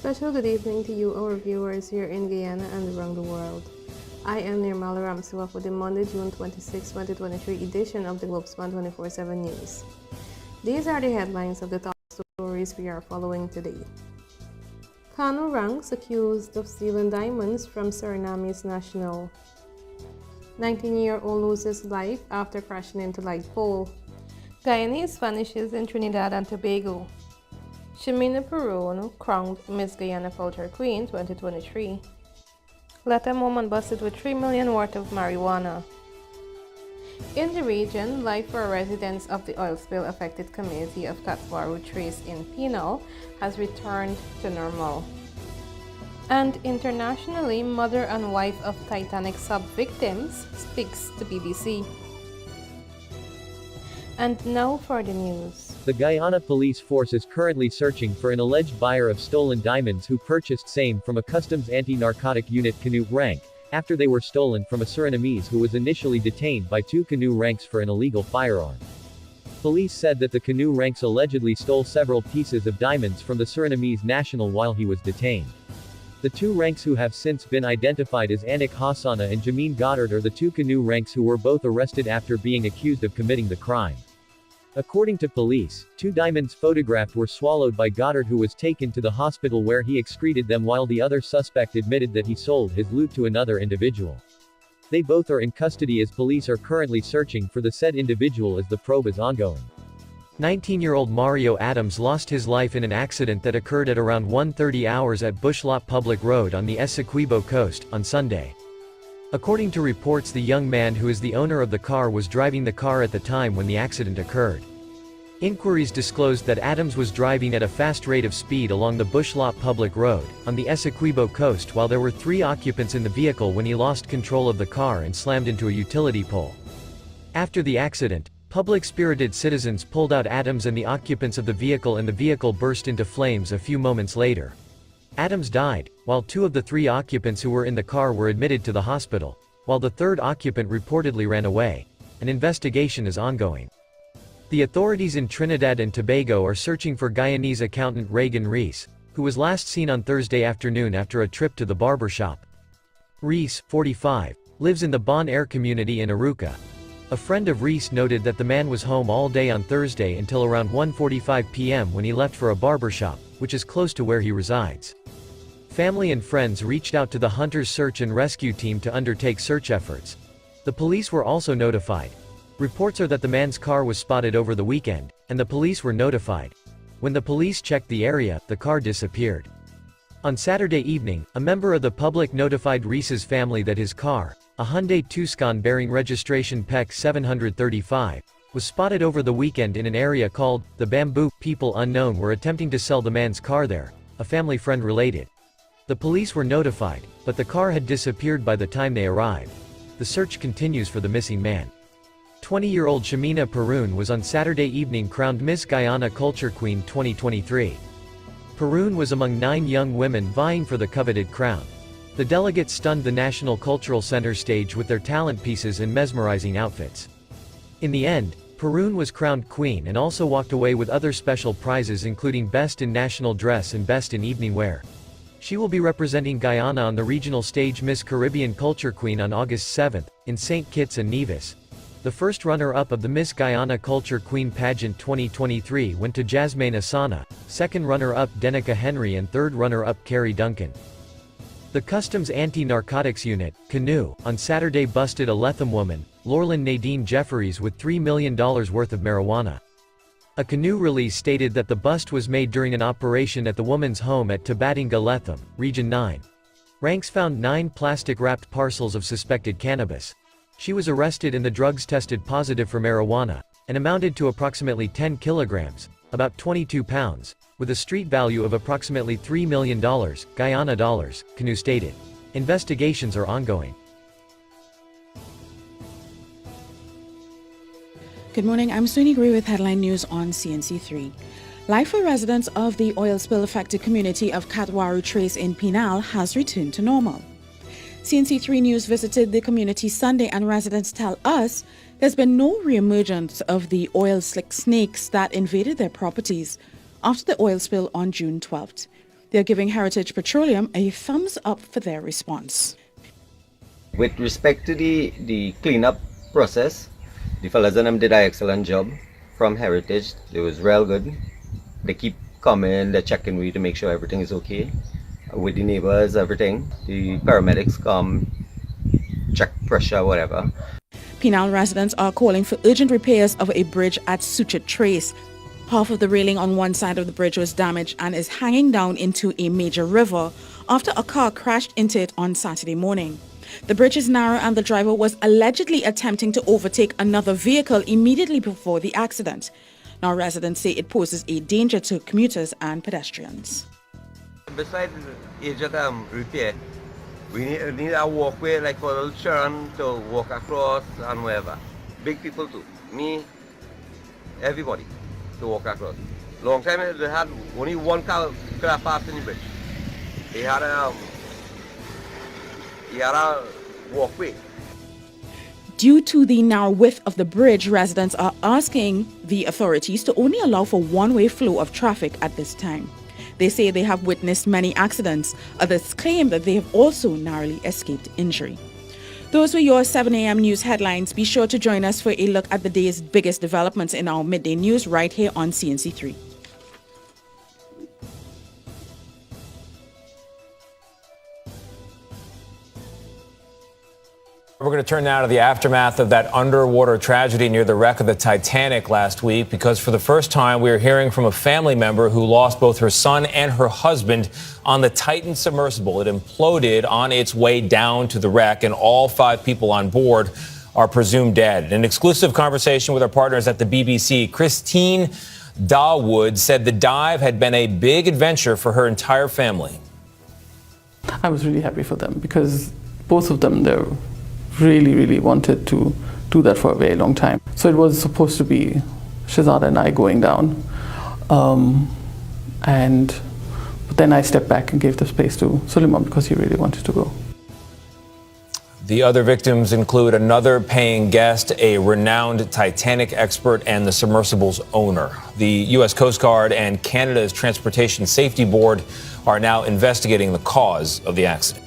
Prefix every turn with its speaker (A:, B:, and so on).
A: Special good evening to you, our viewers here in Guyana and around the world. I am Nirmala Ramsiwa for the Monday, June 26, 2023 edition of the Globespan 24/7 News. These are the headlines of the top stories we are following today. Kano ranks accused of stealing diamonds from Suriname's national. 19-year-old loses life after crashing into light pole. Guyanese vanishes in Trinidad and Tobago. Shamina Perrone crowned Miss Guyana Culture Queen 2023. Latin woman busted with $3 million worth of marijuana. In the region, life for residents of the oil spill affected community of Katwaru Trace in Penal has returned to normal. And internationally, mother and wife of Titanic sub-victims speaks to BBC. And now for the news.
B: The Guyana Police Force is currently searching for an alleged buyer of stolen diamonds who purchased same from a Customs Anti-Narcotic Unit canoe rank, after they were stolen from a Surinamese who was initially detained by two canoe ranks for an illegal firearm. Police said that the canoe ranks allegedly stole several pieces of diamonds from the Surinamese national while he was detained. The two ranks who have since been identified as Anik Hassana and Jameen Goddard are the two canoe ranks who were both arrested after being accused of committing the crime. According to police, two diamonds photographed were swallowed by Goddard, who was taken to the hospital where he excreted them, while the other suspect admitted that he sold his loot to another individual. They both are in custody as police are currently searching for the said individual as the probe is ongoing. 19-year-old Mario Adams lost his life in an accident that occurred at around 1:30 hours at Bushlot Public Road on the Essequibo coast, on Sunday. According to reports, the young man who is the owner of the car was driving the car at the time when the accident occurred. Inquiries disclosed that Adams was driving at a fast rate of speed along the Bushlot Public Road, on the Essequibo coast, while there were three occupants in the vehicle when he lost control of the car and slammed into a utility pole. After the accident, public-spirited citizens pulled out Adams and the occupants of the vehicle, and the vehicle burst into flames a few moments later. Adams died, while two of the three occupants who were in the car were admitted to the hospital, while the third occupant reportedly ran away. An investigation is ongoing. The authorities in Trinidad and Tobago are searching for Guyanese accountant Reagan Reese, who was last seen on Thursday afternoon after a trip to the barber shop. Reese, 45, lives in the Bon Air community in Aruca. A friend of Reese noted that the man was home all day on Thursday until around 1:45 p.m. when he left for a barber shop, which is close to where he resides. Family and friends reached out to the Hunters Search and Rescue Team to undertake search efforts. The police were also notified. Reports are that the man's car was spotted over the weekend, and the police were notified. When the police checked the area, the car disappeared. On Saturday evening, a member of the public notified Reese's family that his car, a Hyundai Tucson bearing registration PEC 735, was spotted over the weekend in an area called the Bamboo. People unknown were attempting to sell the man's car there, a family friend related. The police were notified, but the car had disappeared by the time they arrived. The search continues for the missing man. 20-year-old Shamina Perrone was on Saturday evening crowned Miss Guyana Culture Queen 2023. Perrone was among 9 young women vying for the coveted crown. The delegates stunned the National Cultural Center stage with their talent pieces and mesmerizing outfits. In the end, Perrone was crowned queen and also walked away with other special prizes, including Best in National Dress and Best in Evening Wear. She will be representing Guyana on the regional stage Miss Caribbean Culture Queen on August 7th, in St. Kitts and Nevis. The first runner-up of the Miss Guyana Culture Queen pageant 2023 went to Jasmine Asana, second runner-up Denica Henry, and third runner-up Carrie Duncan. The Customs Anti-Narcotics Unit, CANU, on Saturday busted a Lethem woman, Lorlyn Nadine Jefferies, with $3 million worth of marijuana. A CANU release stated that the bust was made during an operation at the woman's home at Tabatinga, Lethem, Region 9. Ranks found 9 plastic-wrapped parcels of suspected cannabis. She was arrested and the drugs tested positive for marijuana, and amounted to approximately 10 kilograms, about 22 pounds, with a street value of approximately $3 million, Guyana dollars, CANU stated. Investigations are ongoing.
C: Good morning, I'm Suni Gray with Headline News on CNC3. Life for residents of the oil spill-affected community of Katwaru Trace in Penal has returned to normal. CNC3 News visited the community Sunday, and residents tell us there's been no reemergence of the oil slick snakes that invaded their properties after the oil spill on June 12th. They're giving Heritage Petroleum a thumbs up for their response.
D: With respect to the cleanup process, the fellas and them did an excellent job from Heritage. It was real good. They keep coming, they're checking with you to make sure everything is okay. With the neighbors, everything. The paramedics come, check pressure, whatever.
C: Penal residents are calling for urgent repairs of a bridge at Suchet Trace. Half of the railing on one side of the bridge was damaged and is hanging down into a major river after a car crashed into it on Saturday morning. The bridge is narrow and the driver was allegedly attempting to overtake another vehicle immediately before the accident. Now residents say it poses a danger to commuters and pedestrians.
E: Besides the age of repair, we need a walkway like for little children to walk across and wherever. Big people too. Me, everybody to walk across. Long time they had only one car could have passed in the bridge. They had a walkway.
C: Due to the narrow width of the bridge, residents are asking the authorities to only allow for one-way flow of traffic at this time. They say they have witnessed many accidents. Others claim that they have also narrowly escaped injury. Those were your 7 a.m. news headlines. Be sure to join us for a look at the day's biggest developments in our midday news right here on CNC3.
F: We're going to turn now to the aftermath of that underwater tragedy near the wreck of the Titanic last week, because for the first time we are hearing from a family member who lost both her son and her husband on the Titan submersible. It imploded on its way down to the wreck, and all 5 people on board are presumed dead. In an exclusive conversation with our partners at the BBC, Christine Dawood said the dive had been a big adventure for her entire family.
G: I was really happy for them because both of them, they're really wanted to do that for a very long time. So it was supposed to be Shahzada and I going down. But then I stepped back and gave the space to Suleiman because he really wanted to go.
F: The other victims include another paying guest, a renowned Titanic expert, and the submersible's owner. The U.S. Coast Guard and Canada's Transportation Safety Board are now investigating the cause of the accident.